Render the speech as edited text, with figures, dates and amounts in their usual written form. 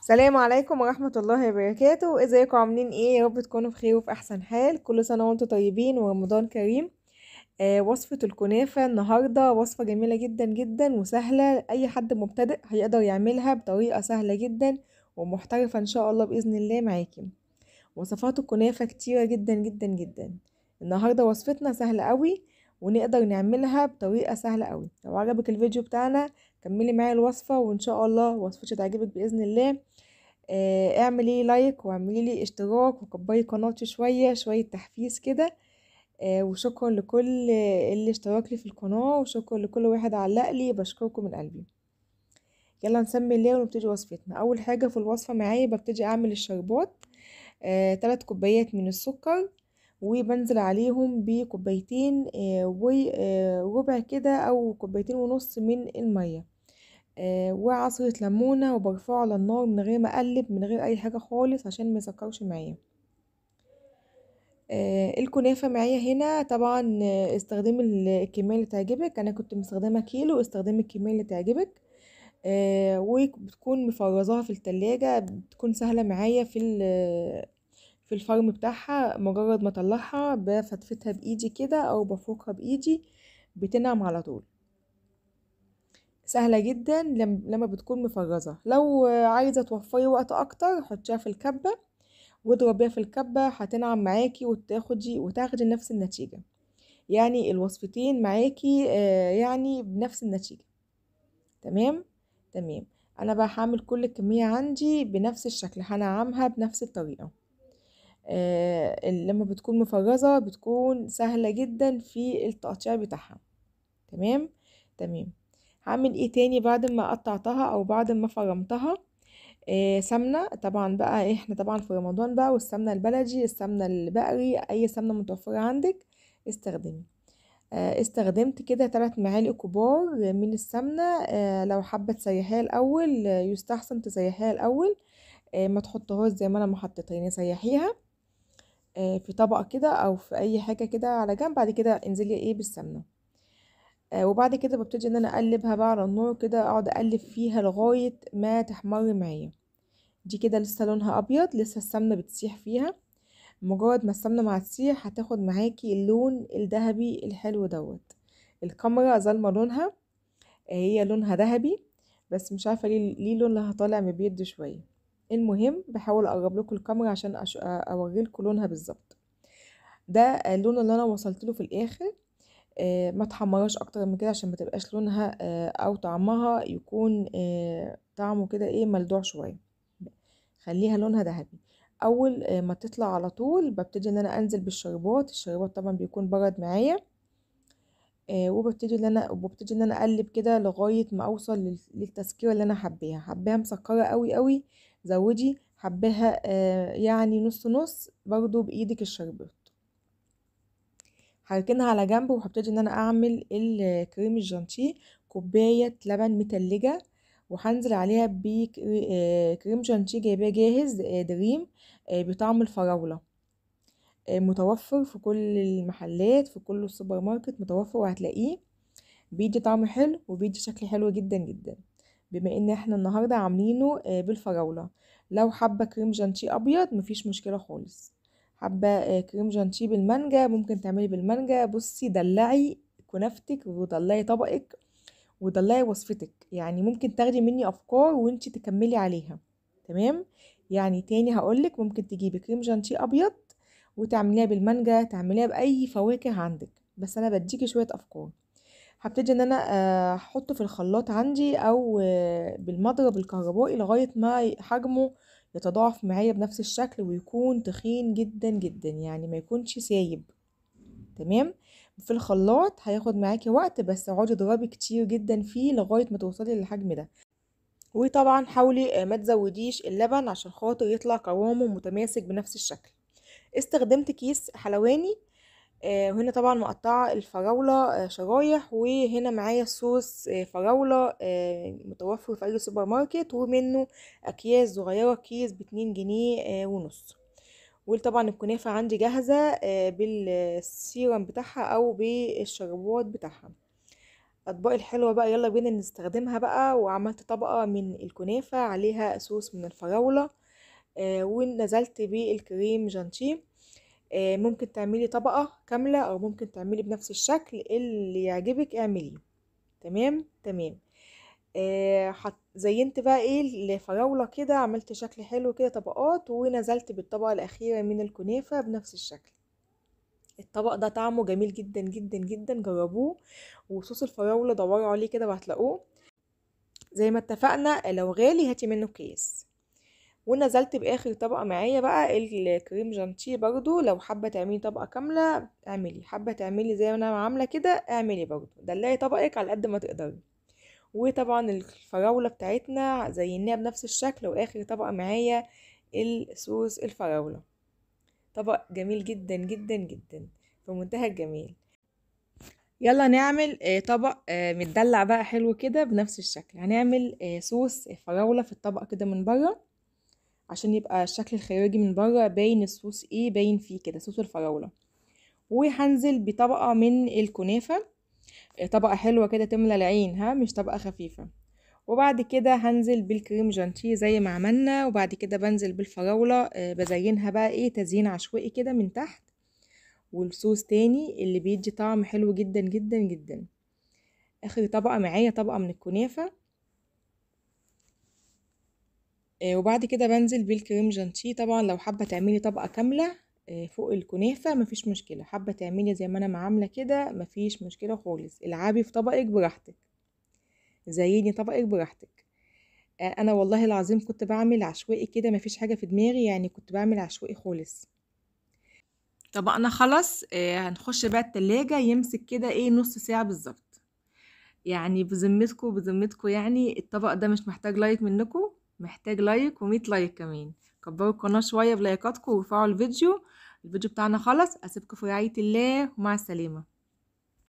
السلام عليكم ورحمة الله وبركاته. ازيكم عاملين ايه؟ يا رب تكونوا بخير وفي احسن حال. كل سنة وانتم طيبين ورمضان كريم. وصفة الكنافة النهاردة وصفة جميلة جدا جدا وسهلة، اي حد مبتدئ هيقدر يعملها بطريقة سهلة جدا ومحترفة ان شاء الله بإذن الله معاكم. وصفات الكنافة كتيرة جدا جدا جدا. النهاردة وصفتنا سهلة قوي ونقدر نعملها بطريقة سهلة قوي. لو عجبك الفيديو بتاعنا كملي معايا الوصفة وان شاء الله وصفتي تعجبك بإذن الله. اعملي لايك واعملي لي اشتراك وكبري قناتي شوية شوية تحفيز كده. وشكرا لكل اللي اشترك لي في القناة، وشكرا لكل واحد علق لي، بشكركم من قلبي. يلا نسمي الله ونبتدي وصفتنا. اول حاجة في الوصفة معايا ببتدي اعمل الشربات. 3 كوبايات من السكر، وبنزل عليهم بكوبايتين وربع كده او كوبايتين ونص من المية. وعصرة ليمونة، وبرفعه على النار من غير ما اقلب، من غير اي حاجة خالص عشان ما يسكرش معايا. الكنافة معايا هنا طبعا. استخدمي الكمية اللي تعجبك، انا كنت مستخدمة كيلو، استخدمي الكمية اللي تعجبك. وبتكون مفرزاها في التلاجة، بتكون سهلة معايا في الفرم بتاعها. مجرد ما اطلعها بفتفتها بايدي كده او بفركها بايدي، بتنعم على طول. سهلة جدا لما بتكون مفرزة. لو عايزة توفري وقت اكتر حطيها في الكبة واضربيها في الكبة، هتنعم معاكي وتاخدي نفس النتيجة. يعني الوصفتين معاكي يعني بنفس النتيجة. تمام. تمام. انا بقى هعمل كل الكمية عندي بنفس الشكل، هنعمها بنفس الطريقة. لما بتكون مفرزة بتكون سهلة جدا في التقطيع بتاعها. تمام. تمام. هعمل ايه تاني بعد ما قطعتها او بعد ما فرمتها؟ سمنة طبعا. بقى احنا طبعا في رمضان بقى، والسمنة البلدي، السمنة البقري، اي سمنة متوفرة عندك استخدمي. استخدمت كده 3 معالق كبار من السمنة. لو حابة تسيحيها الاول يستحسن تسيحيها الاول. ما تحطهاش زي ما انا ما حطيتها، يعني سيحيها في طبق كده او في اي حاجة كده على جنب، بعد كده انزلي ايه بالسمنة. وبعد كده ببتدي ان انا اقلبها بقى على النار كده، اقعد اقلب فيها لغاية ما تحمر معايا. دي كده لسه لونها ابيض، لسه السمنة بتسيح فيها. مجرد ما السمنة مع تسيح هتاخد معاكي اللون الذهبي الحلو دوت. الكاميرا ظالمة لونها، هي لونها ذهبي، بس مش عارفة ليه لونها طالع مبيض شوية. المهم بحاول اقرب لكم الكاميرا عشان اوريلكم لونها بالظبط. ده اللون اللي انا وصلت له في الاخر. ما تحمرش اكتر من كده عشان ما تبقاش لونها او طعمها يكون طعمه كده ايه ملدوع شوية. خليها لونها ذهبي. اول ما تطلع على طول ببتدي ان انا انزل بالشربات. الشربات طبعا بيكون برد معايا. وببتدي ان انا اقلب كده لغايه ما اوصل للتسكيره اللي انا حباها مسكره قوي قوي. زودي حباها يعني نص نص برضو بايدك الشربات. هركنها على جنب وهبتدي ان انا اعمل الكريم الجانتيه. كوبايه لبن متلجه، وهنزل عليها بكريم جانتيه جايباه جاهز دريم بطعم الفراوله. متوفر في كل المحلات، في كل السوبر ماركت متوفر وهتلاقيه. بيدي طعم حلو وبيدي شكل حلو جدا جدا. بما ان احنا النهارده عاملينه بالفراوله. لو حابه كريم جانتيه ابيض مفيش مشكله خالص. حابه كريم جانتيه بالمانجا ممكن تعملي بالمانجا. بصي دلعي كنافتك ودلعي طبقك ودلعي وصفتك، يعني ممكن تاخدي مني افكار وانتي تكملي عليها. تمام. يعني تاني هقولك ممكن تجيبي كريم جانتيه ابيض وتعمليها بالمانجا، تعمليها باي فواكه عندك، بس انا بديكي شويه افكار. هبتدي ان انا احطه في الخلاط عندي او بالمضرب الكهربائي لغايه ما حجمه يتضاعف معايا بنفس الشكل ويكون تخين جدا جدا، يعني ما يكونش سايب. تمام. في الخلاط هياخد معاكي وقت، بس اقعدي اضربي كتير جدا فيه لغايه ما توصلي للحجم ده. وطبعا حاولي ما تزوديش اللبن عشان خاطر يطلع قوامه متماسك بنفس الشكل. استخدمت كيس حلواني. وهنا طبعا مقطعة الفراولة شرايح، وهنا معايا صوص فراولة متوفر في اي سوبر ماركت، ومنه اكياس صغيرة، كيس ب2 جنيه ونص. وطبعا الكنافة عندي جاهزة بالسيرم بتاعها او بالشربات بتاعها. الاطباق الحلوه بقى يلا بينا نستخدمها بقى. وعملت طبقه من الكنافه عليها صوص من الفراوله، ونزلت بالكريم جانتيه. ممكن تعملي طبقه كامله او ممكن تعملي بنفس الشكل اللي يعجبك اعمليه. تمام تمام. زينت بقى ايه الفراولة كده، عملت شكل حلو كده طبقات، ونزلت بالطبقة الأخيرة من الكنافة بنفس الشكل. الطبق ده طعمه جميل جدا جدا جدا، جربوه. وصوص الفراولة دوروا عليه كده وهتلاقوه. زي ما اتفقنا لو غالي هاتي منه كيس. ونزلت باخر طبقة معايا بقى الكريم جانتيه، برضو لو حابة تعملي طبقة كاملة اعملي، حابة تعملي زي ما انا عاملة كده اعملي برضو، دلعي طبقك على قد ما تقدري. وطبعا الفراولة بتاعتنا زيناها بنفس الشكل. واخر طبقة معايا الصوص الفراولة. طبق جميل جدا جدا جدا، في منتهى الجمال. يلا نعمل طبق متدلع بقى حلو كده بنفس الشكل. هنعمل صوص فراولة في الطبق كده من بره، عشان يبقى الشكل الخارجي من بره باين الصوص ايه، باين فيه كده صوص الفراولة. وهنزل بطبقة من الكنافة، طبقة حلوة كده تملى العين، ها مش طبقة خفيفة. وبعد كده هنزل بالكريم جانتيه زي ما عملنا. وبعد كده بنزل بالفراولة، بزينها بقى ايه تزيين عشوائي كده من تحت. والصوص تاني اللي بيدي طعم حلو جدا جدا جدا. اخر طبقة معايا طبقة من الكنافة. وبعد كده بنزل بالكريم جانتيه. طبعا لو حابة تعملي طبقة كاملة فوق الكنافة مفيش مشكلة، حابة تعملي زي ما انا عاملة كده مفيش مشكلة خالص. العبي في طبقك براحتك، زيني طبقك براحتك. انا والله العظيم كنت بعمل عشوائي كده، مفيش حاجة في دماغي يعني، كنت بعمل عشوائي خالص. طبقنا خلاص. هنخش بقى التلاجة يمسك كده ايه نص ساعة بالظبط. يعني بذمتكم بذمتكم يعني الطبق ده مش محتاج لايك منكم، محتاج لايك و100 لايك كمان. كبروا القناة شوية بلايكاتكم ورفعوا الفيديو. الفيديو بتاعنا خلص، اسيبكم في رعاية الله ومع السلامة.